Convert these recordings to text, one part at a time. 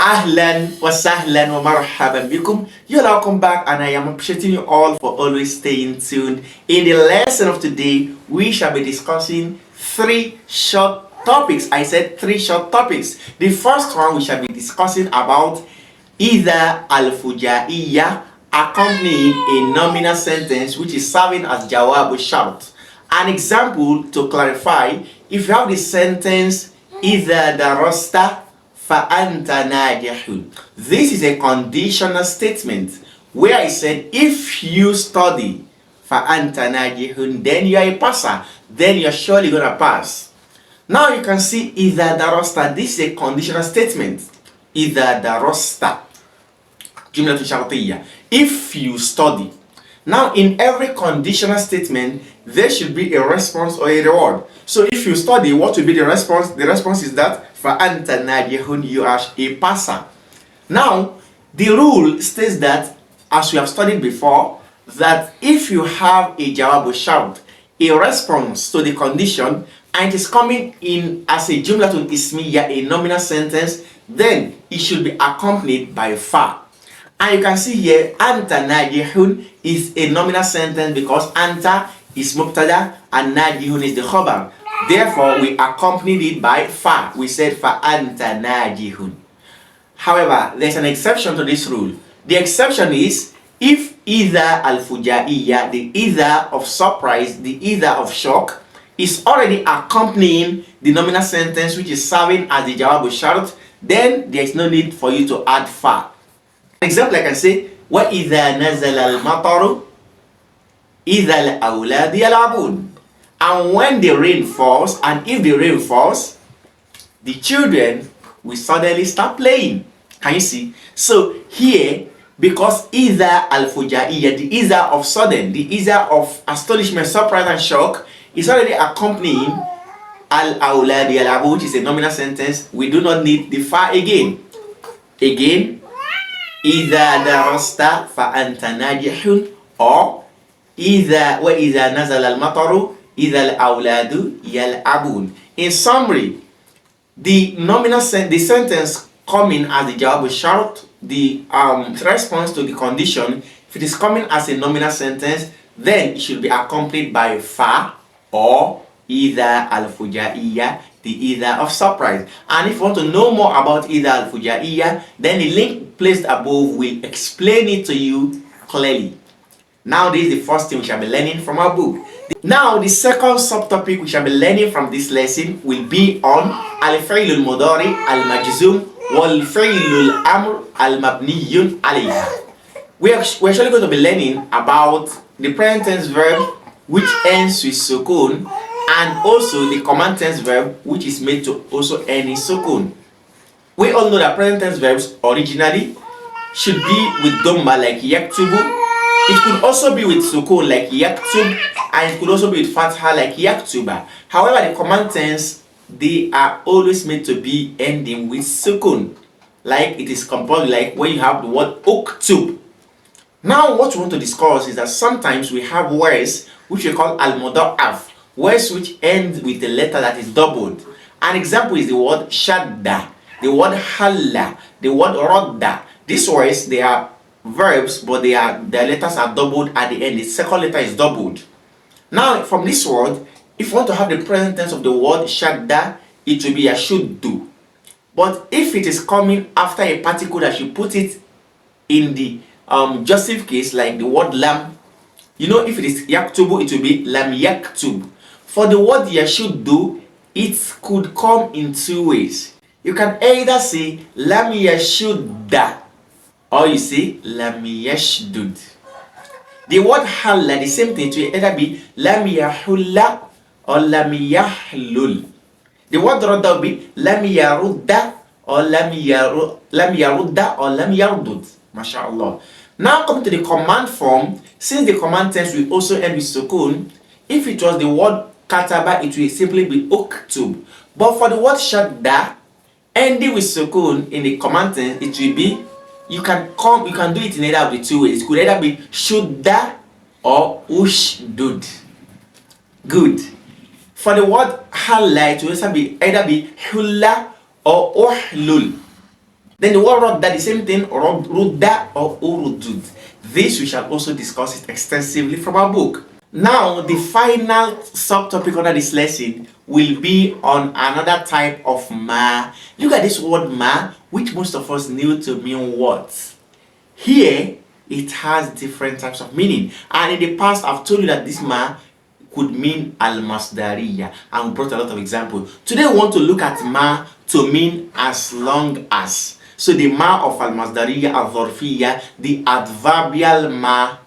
Ahlan wa sahlan wa marhaban bikum. You're welcome back, and I am appreciating you all for always staying tuned. In the lesson of today, we shall be discussing three short topics. I said three short topics. The first one, we shall be discussing about either al-fujaiyah accompanying a nominal sentence which is serving as jawab shart. An example to clarify: if you have the sentence either darasta fa'anta najihun. This is a conditional statement where I said if you study fa'anta najihun, then you are a passer, then you are surely gonna pass. Now you can see either darasta. This is a conditional statement. Either darasta, jumla shartiyya. If you study. Now in every conditional statement there should be a response or a reward. So if you study, what will be the response? The response is that fa'anta najihun, you are a passer. Now the rule states that, as we have studied before, that if you have a jawab shart, a response to the condition, and it is coming in as a jumlatun ismiyya, a nominal sentence, then it should be accompanied by fa. And you can see here anta najihun is a nominal sentence because anta is mubtada and najihun is the khabar. Therefore, we accompanied it by fa. We said fa anta najihun. However, there's an exception to this rule. The exception is if either al-fujaiyah, the either of surprise, the either of shock, is already accompanying the nominal sentence which is serving as the jawab shart, then there is no need for you to add fa. Example, I can say وَإِذَا نَزَلَ الْمَطَرُ إِذَا الْأَوْلَادِ يَلْعَبُونَ. And when the rain falls, and if the rain falls, the children will suddenly start playing. Can you see? So here, because either al-fujaiyah, the either of sudden, the either of astonishment, surprise and shock, is already accompanying al-awlad yal'abun, which is a nominal sentence, we do not need the fa again. Again, إذا درست فأنت ناجح, or إذا وإذا نزل المطر إذا الأولاد يلعبون. In summary, the nominal the sentence coming as the jawab shart, the response to the condition, if it is coming as a nominal sentence, then it should be accompanied by fa or either al-fujaiyah, the either of surprise. And if you want to know more about either al-fujaiyah, then the link placed above will explain it to you clearly. Now this is the first thing we shall be learning from our book. Now the second subtopic we shall be learning from this lesson will be on al-fi'l al-mudari al-majzum wal-fi'l al-amr al-mabniyun alayha. We're actually going to be learning about the present tense verb which ends with sukun, and also the command tense verb which is made to also end in sukun. We all know that present tense verbs originally should be with dhamma like yaktubu. It could also be with sukun like yaktub, and it could also be with fatha like yaktuba. However, the command tense, they are always made to be ending with sukun, like it is composed like when you have the word uktub. Now what we want to discuss is that sometimes we have words which we call al-muda'af, words which end with a letter that is doubled. An example is the word shadda, the word halla, the word radda. These words, they are verbs, but their letters are doubled at the end. The second letter is doubled. Now from this word, if you want to have the present tense of the word shadda, it will be a should do. But if it is coming after a particle that you put it in the Jussive case, like the word lam, you know, if it is yaktubu, it will be lam yaktub. For the word yashuddu, it could come in two ways. You can either say lam yashudda, or you say lam yashdud. The word halla, the same thing, it will either be lam yahulla or lam yahlul. The word radda will be lam yarudda or lam yarudda or lam yardud. MashaAllah. Now come to the command form. Since the command tense will also end with sukun, if it was the word kataba, it will simply be uktub. But for the word shadda, ending with sukun in the command tense, it will be, you can do it in either of the two ways. It could either be shudda or ushdud. Good. For the word halla, it will also be either be hulla or uhlul. Then the word radda, the same thing, rudda or urudud. This we shall also discuss it extensively from our book. Now, the final subtopic under this lesson will be on another type of ma. Look at this word ma, which most of us knew to mean what? Here, it has different types of meaning. And in the past, I've told you that this ma could mean al-masdariya, and we brought a lot of examples. Today, we want to look at ma to mean as long as. So the ma of al-masdariya, al-dharfiyya, the adverbial ma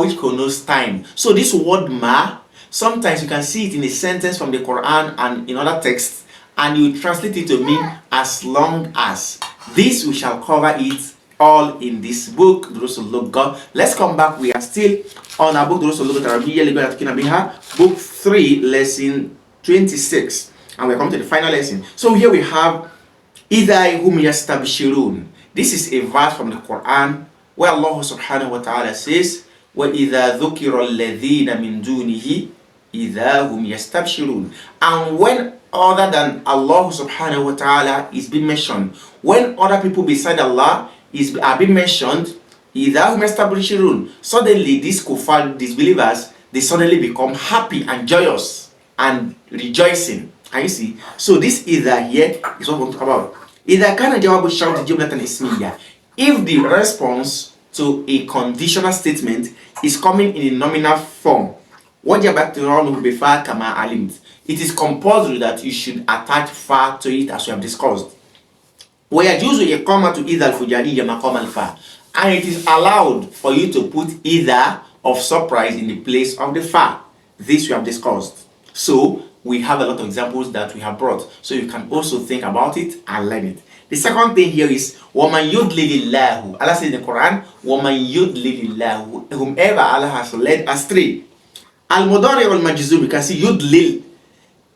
which connotes time. So this word ma, sometimes you can see it in a sentence from the Quran and in other texts, and you translate it to mean as long as. This we shall cover it all in this book, Durusul Lugha. Let's come back. We are still on our book, Durusul Lugha Arabiyya, book 3, lesson 26, and we're coming to the final lesson. So here we have إِذَا هُمْ يَسْتَبْشِرُونَ. This is a verse from the Quran where Allah subhanahu wa ta'ala says, وَإِذَا ذُكِرَ الَّذِينَ مِن دُونِهِ إِذَا هُمْ يَسْتَبْشِرُونَ. And when other than Allah subhanahu wa ta'ala is being mentioned, when other people beside Allah are being mentioned, إِذَا هُمْ يَسْتَبْشِرُونَ, suddenly these kuffar, these believers, they suddenly become happy and joyous and rejoicing. And you see, so this either here is what we want to talk about. إِذَا كَانَ جَوَابُ الشَّرْطِ جُمْلَةً إِسْمِيَّةً. If the response to a conditional statement is coming in a nominal form, it is compulsory that you should attach fa to it, as we have discussed. وَيَجُوزُ إِقَامَةُ إِذَا الْفُجَارِيَّ مَقَامَ الْفَا. And it is allowed for you to put either of surprise in the place of the fa. This we have discussed. So we have a lot of examples that we have brought, so you can also think about it and learn it. The second thing here is وَمَنْ يُضْلِلِ اللَّهُ. Allah says in the Quran, وَمَنْ يُضْلِلِ اللَّهُ, whomever Allah has led astray. Al-Mudari al-Majzum, you can see yudlil,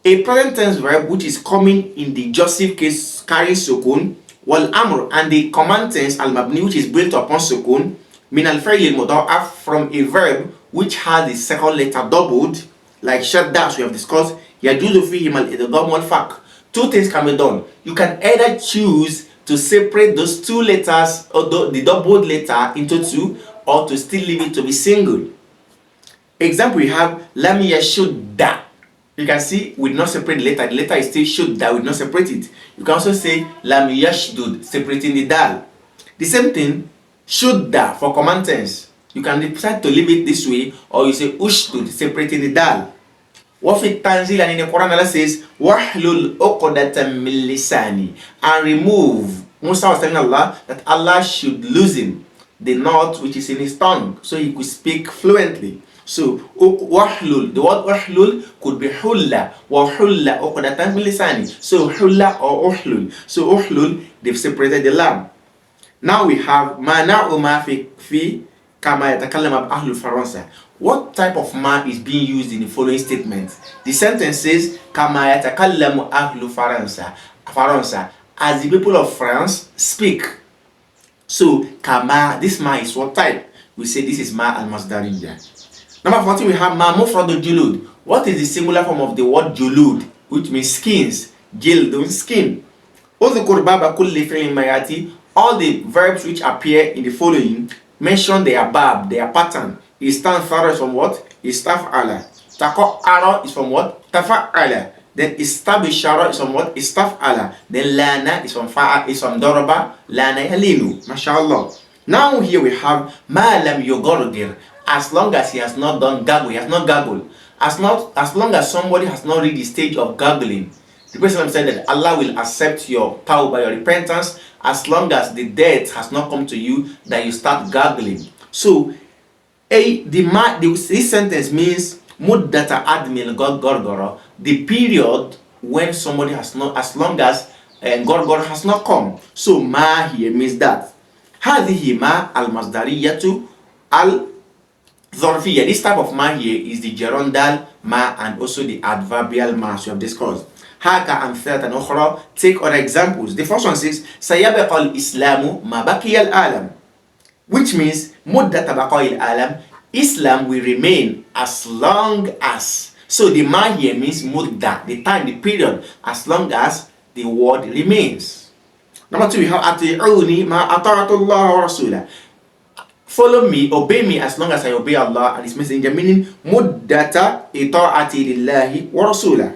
a present tense verb which is coming in the Jussive case carrying sukun, wal amr, and the command tense al-Mabni, which is built upon sukun, min al-Fa'il al-Muda'af, from a verb which has the second letter doubled, like shadda, as we have discussed. يَجُوزُ فِيهِمَا الْإِدْغَامُ وَالْفَقْ. Two things can be done. You can either choose to separate those two letters, or the doubled letter, into two, or to still leave it to be single. Example, you have lam yashudda. You can see we did not separate the letter. The letter is still shudda, we did not separate it. You can also say lam yashdud, separating the dal. The same thing, shudda for command tense. You can decide to leave it this way, or you say ushdud, separating the dal. وَفِي التَّنزِيلِ, and in the Quran Allah says وَحْلُلْ أُقْدَةً مِّن لِسَانِي, and remove. Musa was telling Allah that Allah should loosen the knot which is in his tongue, so he could speak fluently. So wahlul, the word wahlul could be hulla, wa hulla uqdatan min lisani. So hulla or uhlul. So uhlul, they've separated the lamb. Now we have mana'u ma fi kama yatakallam ahlul faransa. What type of ma is being used in the following statement? The sentence says kama yatakallamu ahlu faransa, as the people of France speak. So kama, this ma is what type? We say this is ma al-masdariyya. Number 14, we have ma mufradul julud. What is the singular form of the word julud, which means skins? Jildun, skin. Udhkur baba kulli fi'lin mayati. All the verbs which appear in the following mention their bab, their pattern. Istanfara is from what? Istaf'ala. Taqa'ara is from what? Tafa'ala. Then istabishara is from what? Istaf'ala. Then lana is from fa'a, is from daraba. Lana yalinu. MashaAllah. Now here we have ma lam yugordir. As long as he has not done gargle, he has not gargled. As long as somebody has not reached the stage of gargling. The Prophet said that Allah will accept your tawbah, your repentance, as long as the death has not come to you that you start gargling. So this sentence means muddata admil gorgoro, the period when somebody has not, as long as gorgoro has not come. So ma here means that. Hadhihi ma al-masdariyatu al-dharfiyya. This type of ma here is the gerundal ma and also the adverbial ma, as we have discussed. Haka amthilatan ukhra. Take other examples. The first one says sayabaqa al-islamu ma baqiya al-alam, which means muddata baqa'i al-alam, Islam will remain as long as. So the ma here means mudda, the time, the period, as long as the world remains. Number 2, we have ati'uni ma ata'atullah wa rasulah. Follow me, obey me as long as I obey Allah and His Messenger, meaning muddata ita'ati lillahi wa rasulah.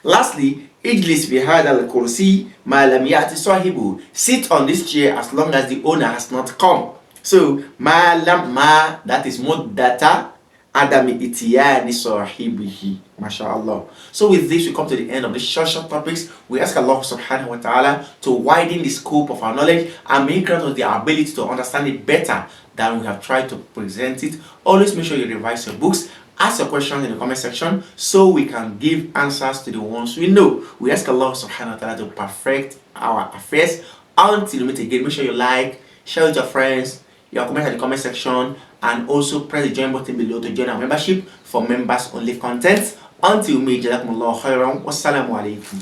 Lastly, ijlis fi hadha al-kursi ma lam ya'ti sahibu. Sit on this chair as long as the owner has not come. So ma lam ma, that is muddata adami itiyani sahibihi. MashaAllah. So with this, we come to the end of this short topics. We ask Allah subhanahu wa ta'ala to widen the scope of our knowledge and may grant us the ability to understand it better than we have tried to present it. Always make sure you revise your books. Ask your questions in the comment section so we can give answers to the ones we know. We ask Allah subhanahu wa ta'ala to perfect our affairs. Until we meet again, make sure you like, share with your friends, your comment in the comment section, and also press the join button below to join our membership for members only content. Until we meet, jazakumullahu khairan. Wassalamu alaikum.